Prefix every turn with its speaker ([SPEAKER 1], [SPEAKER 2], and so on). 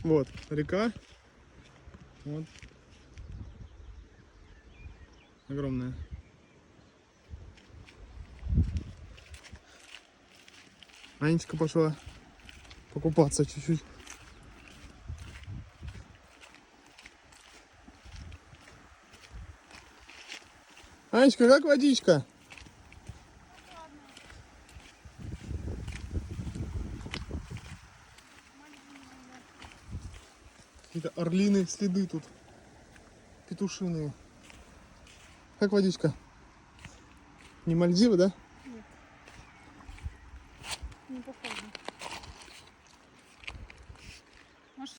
[SPEAKER 1] Вот река. Вот. Огромная. Анечка пошла покупаться чуть-чуть. Анечка, как водичка? Какие-то орлиные следы тут. Петушиные. Как водичка? Не Мальдивы, да?